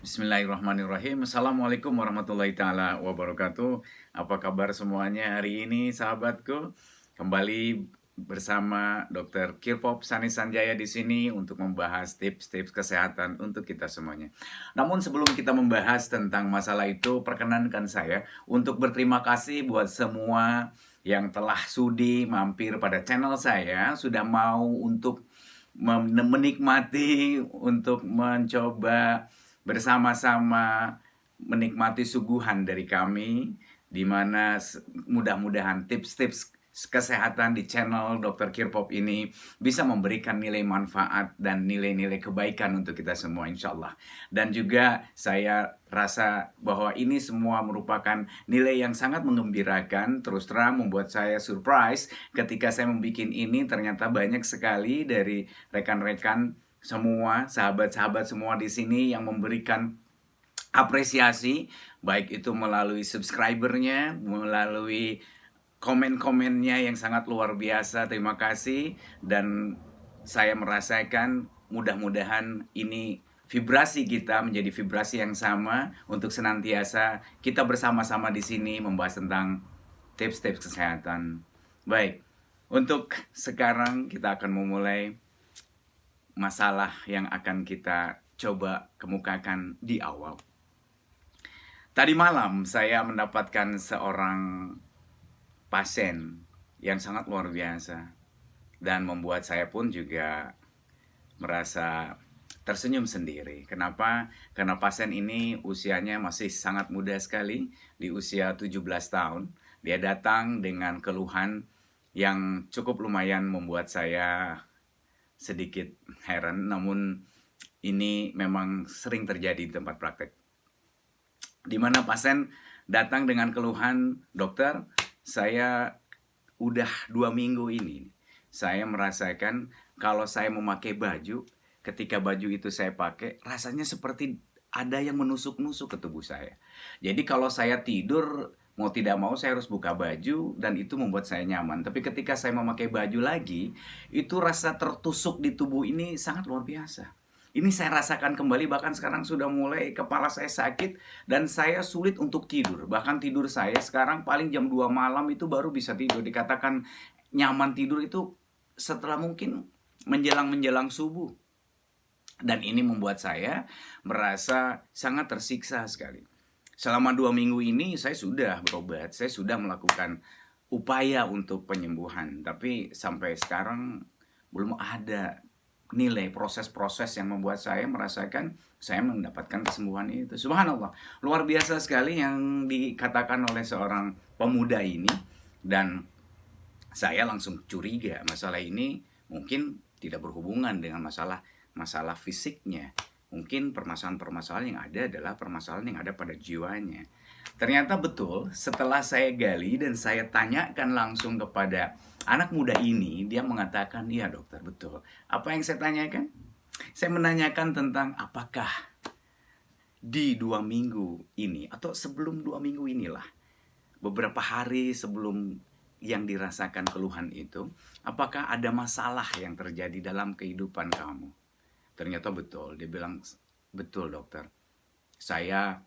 Bismillahirrahmanirrahim. Assalamualaikum warahmatullahi taala wabarakatuh. Apa kabar semuanya hari ini sahabatku? Kembali bersama Dr. Kirpop Sani Sanjaya di sini untuk membahas tips-tips kesehatan untuk kita semuanya. Namun sebelum kita membahas tentang masalah itu, perkenankan saya untuk berterima kasih buat semua yang telah sudi mampir pada channel saya, sudah mau untuk menikmati, untuk mencoba bersama-sama menikmati suguhan dari kami, di mana mudah-mudahan tips-tips kesehatan di channel Dr. Kirpop ini bisa memberikan nilai manfaat dan nilai-nilai kebaikan untuk kita semua insya Allah. Dan juga saya rasa bahwa ini semua merupakan nilai yang sangat menggembirakan. Terus terang membuat saya surprise ketika saya membuat ini, ternyata banyak sekali dari rekan-rekan semua, sahabat-sahabat semua di sini yang memberikan apresiasi, baik itu melalui subscribernya, melalui komen-komennya yang sangat luar biasa. Terima kasih. Dan saya merasakan mudah-mudahan ini vibrasi kita menjadi vibrasi yang sama untuk senantiasa kita bersama-sama di sini membahas tentang tips-tips kesehatan. Baik, untuk sekarang kita akan memulai masalah yang akan kita coba kemukakan di awal. Tadi malam saya mendapatkan seorang pasien yang sangat luar biasa dan membuat saya pun juga merasa tersenyum sendiri. Kenapa? Karena pasien ini usianya masih sangat muda sekali, di usia 17 tahun. Dia datang dengan keluhan yang cukup lumayan membuat saya sedikit heran, namun ini memang sering terjadi di tempat praktek. Di mana pasien datang dengan keluhan, dokter, saya udah 2 minggu ini, saya merasakan kalau saya memakai baju, ketika baju itu saya pakai, rasanya seperti ada yang menusuk-nusuk ke tubuh saya. Jadi kalau saya tidur, mau tidak mau saya harus buka baju dan itu membuat saya nyaman. Tapi ketika saya memakai baju lagi, itu rasa tertusuk di tubuh ini sangat luar biasa. Ini saya rasakan kembali, bahkan sekarang sudah mulai kepala saya sakit dan saya sulit untuk tidur. Bahkan tidur saya sekarang paling jam 2 malam itu baru bisa tidur. Dikatakan nyaman tidur itu setelah mungkin menjelang subuh. Dan ini membuat saya merasa sangat tersiksa sekali. Selama 2 minggu ini saya sudah berobat, saya sudah melakukan upaya untuk penyembuhan. Tapi sampai sekarang belum ada nilai proses-proses yang membuat saya merasakan saya mendapatkan kesembuhan itu. Subhanallah, luar biasa sekali yang dikatakan oleh seorang pemuda ini. Dan saya langsung curiga masalah ini mungkin tidak berhubungan dengan masalah fisiknya. Mungkin permasalahan-permasalahan yang ada adalah permasalahan yang ada pada jiwanya. Ternyata betul, setelah saya gali dan saya tanyakan langsung kepada anak muda ini, dia mengatakan, iya dokter, betul. Apa yang saya tanyakan? Saya menanyakan tentang apakah di 2 minggu ini, atau sebelum 2 minggu inilah, beberapa hari sebelum yang dirasakan keluhan itu, apakah ada masalah yang terjadi dalam kehidupan kamu? Ternyata betul, dia bilang, betul dokter. Saya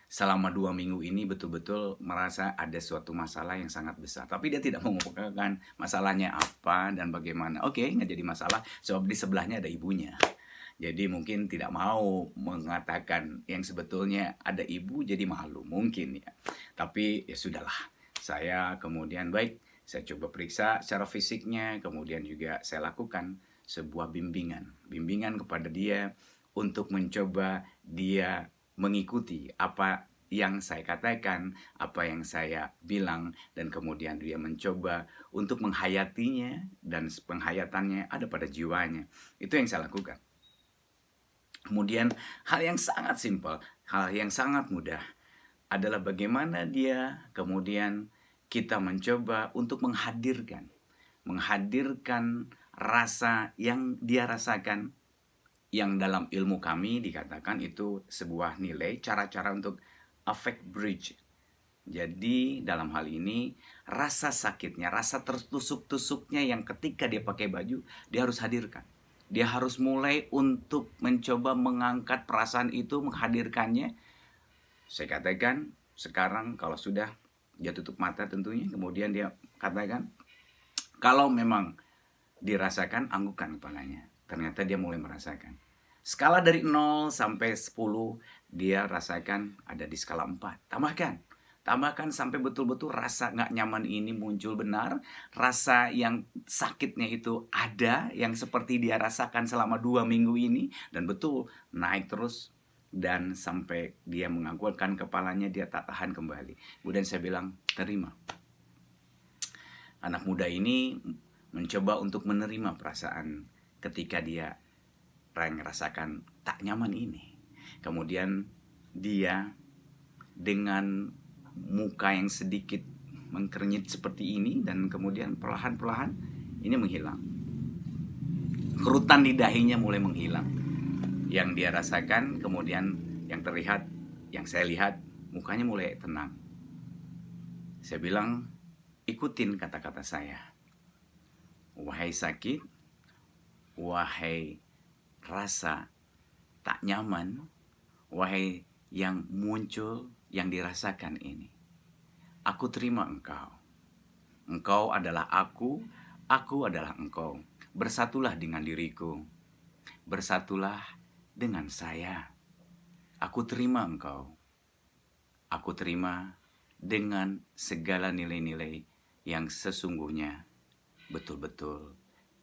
selama 2 minggu ini betul-betul merasa ada suatu masalah yang sangat besar. Tapi dia tidak mengungkapkan masalahnya apa dan bagaimana. Oke, nggak jadi masalah, sebab di sebelahnya ada ibunya. Jadi mungkin tidak mau mengatakan yang sebetulnya ada ibu, jadi malu mungkin ya. Tapi ya sudahlah, saya kemudian baik, saya coba periksa secara fisiknya, kemudian juga saya lakukan sebuah bimbingan kepada dia untuk mencoba dia mengikuti apa yang saya katakan, apa yang saya bilang, dan kemudian dia mencoba untuk menghayatinya, dan penghayatannya ada pada jiwanya. Itu yang saya lakukan. Kemudian hal yang sangat simpel, hal yang sangat mudah adalah bagaimana dia kemudian kita mencoba untuk menghadirkan rasa yang dia rasakan, yang dalam ilmu kami dikatakan itu sebuah nilai, cara-cara untuk affect bridge. Jadi dalam hal ini rasa sakitnya, rasa tertusuk-tusuknya yang ketika dia pakai baju, dia harus hadirkan. Dia harus mulai untuk mencoba mengangkat perasaan itu, menghadirkannya. Saya katakan sekarang kalau sudah dia tutup mata tentunya, kemudian dia katakan, kalau memang dirasakan, anggukan kepalanya. Ternyata dia mulai merasakan. Skala dari 0 sampai 10, dia rasakan ada di skala 4. Tambahkan. Tambahkan sampai betul-betul rasa nggak nyaman ini muncul benar. Rasa yang sakitnya itu ada, yang seperti dia rasakan selama 2 minggu ini. Dan betul, naik terus. Dan sampai dia menganggukkan kepalanya, dia tak tahan kembali. Kemudian saya bilang, terima. Anak muda ini mencoba untuk menerima perasaan ketika dia merasakan tak nyaman ini. Kemudian dia dengan muka yang sedikit mengkernyit seperti ini, dan kemudian perlahan-perlahan ini menghilang. Kerutan di dahinya mulai menghilang. Yang dia rasakan, kemudian yang terlihat, yang saya lihat, mukanya mulai tenang. Saya bilang, ikutin kata-kata saya. Wahai sakit, wahai rasa tak nyaman, wahai yang muncul, yang dirasakan ini. Aku terima engkau. Engkau adalah aku adalah engkau. Bersatulah dengan diriku. Bersatulah dengan saya. Aku terima engkau. Aku terima dengan segala nilai-nilai yang sesungguhnya betul-betul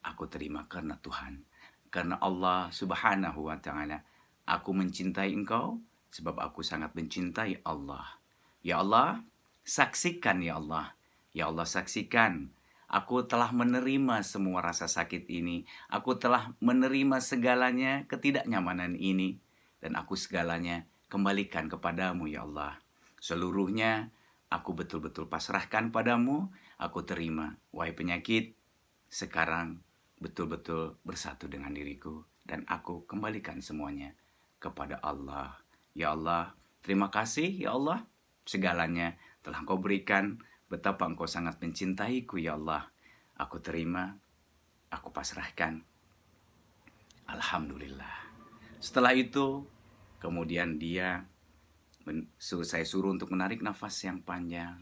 aku terima karena Tuhan. Karena Allah Subhanahu wa ta'ala. Aku mencintai engkau sebab aku sangat mencintai Allah. Ya Allah, saksikan ya Allah. Ya Allah, saksikan. Aku telah menerima semua rasa sakit ini. Aku telah menerima segalanya ketidaknyamanan ini. Dan aku segalanya kembalikan kepadamu ya Allah. Seluruhnya aku betul-betul pasrahkan padamu. Aku terima. Wahai penyakit, sekarang betul-betul bersatu dengan diriku. Dan aku kembalikan semuanya kepada Allah. Ya Allah, terima kasih ya Allah. Segalanya telah Engkau berikan. Betapa Engkau sangat mencintaiku ya Allah. Aku terima, aku pasrahkan. Alhamdulillah. Setelah itu, kemudian saya suruh untuk menarik nafas yang panjang.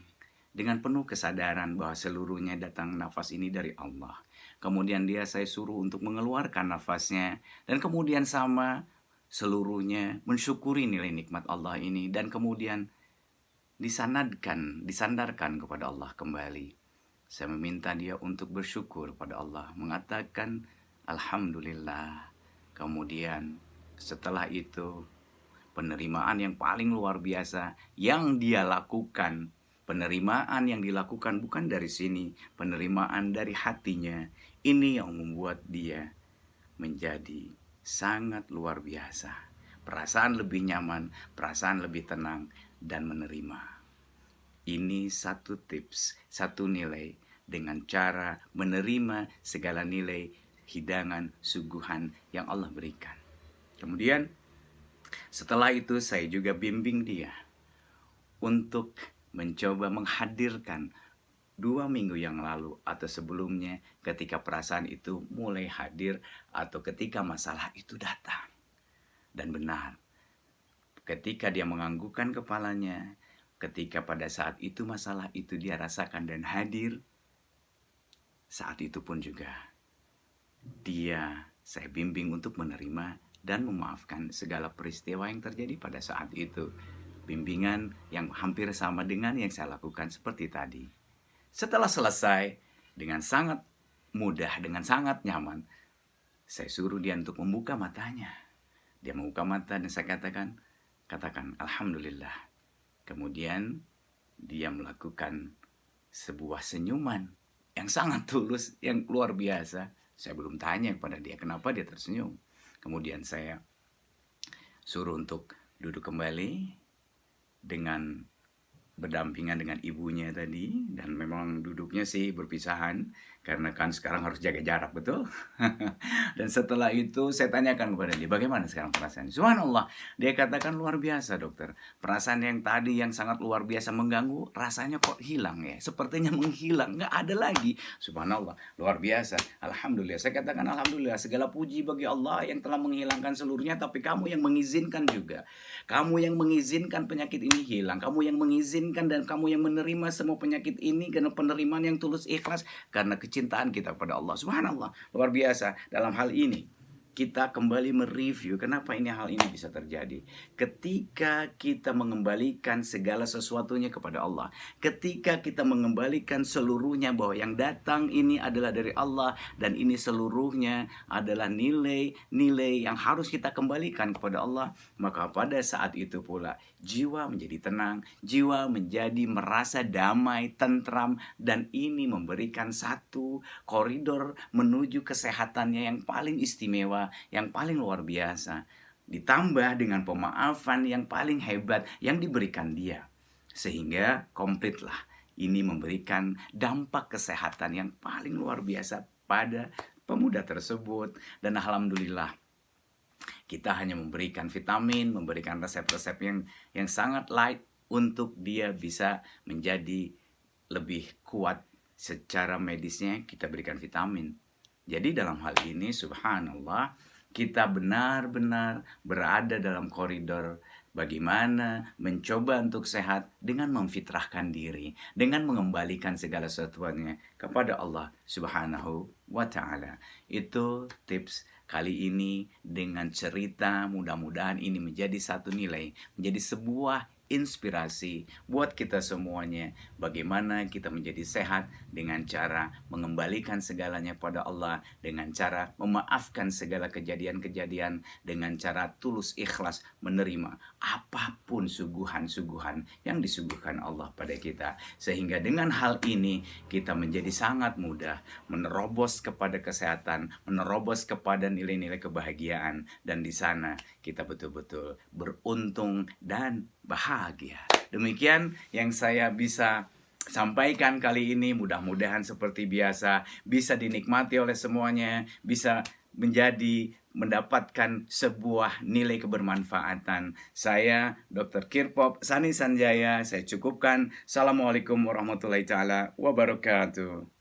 Dengan penuh kesadaran bahwa seluruhnya datang nafas ini dari Allah. Kemudian saya suruh untuk mengeluarkan nafasnya. Dan kemudian sama seluruhnya mensyukuri nilai nikmat Allah ini. Dan kemudian disandarkan kepada Allah kembali. Saya meminta dia untuk bersyukur pada Allah, mengatakan Alhamdulillah. Kemudian setelah itu penerimaan yang paling luar biasa yang dia lakukan, penerimaan yang dilakukan bukan dari sini, penerimaan dari hatinya. Ini yang membuat dia menjadi sangat luar biasa. Perasaan lebih nyaman, perasaan lebih tenang, dan menerima. Ini satu tips, satu nilai dengan cara menerima segala nilai hidangan, suguhan yang Allah berikan. Kemudian setelah itu saya juga bimbing dia untuk mencoba menghadirkan 2 minggu yang lalu atau sebelumnya ketika perasaan itu mulai hadir atau ketika masalah itu datang. Dan benar, ketika dia menganggukkan kepalanya, ketika pada saat itu masalah itu dia rasakan dan hadir, saat itu pun juga saya bimbing untuk menerima dan memaafkan segala peristiwa yang terjadi pada saat itu. Bimbingan yang hampir sama dengan yang saya lakukan seperti tadi. Setelah selesai, dengan sangat mudah, dengan sangat nyaman, saya suruh dia untuk membuka matanya. Dia membuka mata dan saya katakan Alhamdulillah. Kemudian dia melakukan sebuah senyuman yang sangat tulus, yang luar biasa. Saya belum tanya kepada dia kenapa dia tersenyum. Kemudian saya suruh untuk duduk kembali dengan berdampingan dengan ibunya tadi, dan memang duduknya sih berpisahan karena kan sekarang harus jaga jarak, betul? Dan setelah itu saya tanyakan kepada dia, bagaimana sekarang perasaannya? Subhanallah, dia katakan luar biasa dokter. Perasaan yang tadi yang sangat luar biasa mengganggu, rasanya kok hilang ya. Sepertinya menghilang, nggak ada lagi. Subhanallah, luar biasa. Alhamdulillah, saya katakan alhamdulillah, segala puji bagi Allah yang telah menghilangkan seluruhnya, tapi kamu yang mengizinkan juga. Kamu yang mengizinkan penyakit ini hilang. Kamu yang mengizinkan dan kamu yang menerima semua penyakit ini karena penerimaan yang tulus ikhlas karena kecintaan kita kepada Allah. Subhanallah, luar biasa. Dalam hal ini kita kembali mereview kenapa hal ini bisa terjadi. Ketika kita mengembalikan segala sesuatunya kepada Allah, ketika kita mengembalikan seluruhnya bahwa yang datang ini adalah dari Allah dan ini seluruhnya adalah nilai-nilai yang harus kita kembalikan kepada Allah, maka pada saat itu pula jiwa menjadi tenang, jiwa menjadi merasa damai, tentram, dan ini memberikan satu koridor menuju kesehatannya yang paling istimewa, yang paling luar biasa, ditambah dengan pemaafan yang paling hebat yang diberikan dia, sehingga komplitlah ini memberikan dampak kesehatan yang paling luar biasa pada pemuda tersebut. Dan alhamdulillah kita hanya memberikan vitamin, memberikan resep-resep yang sangat light untuk dia bisa menjadi lebih kuat secara medisnya. Kita berikan vitamin. Jadi dalam hal ini subhanallah, kita benar-benar berada dalam koridor bagaimana mencoba untuk sehat dengan memfitrahkan diri, dengan mengembalikan segala sesuatunya kepada Allah Subhanahu wa Ta'ala. Itu tips kali ini dengan cerita, mudah-mudahan ini menjadi satu nilai, menjadi sebuah inspirasi buat kita semuanya, bagaimana kita menjadi sehat dengan cara mengembalikan segalanya pada Allah, dengan cara memaafkan segala kejadian-kejadian, dengan cara tulus ikhlas menerima apapun suguhan-suguhan yang disuguhkan Allah pada kita, sehingga dengan hal ini kita menjadi sangat mudah menerobos kepada kesehatan, menerobos kepada nilai-nilai kebahagiaan, dan di sana kita betul-betul beruntung dan bahagia. Demikian yang saya bisa sampaikan kali ini. Mudah-mudahan seperti biasa bisa dinikmati oleh semuanya, bisa mendapatkan sebuah nilai kebermanfaatan. Saya Dr. Kirpop Sani Sanjaya, saya cukupkan. Assalamualaikum warahmatullahi taala wabarakatuh.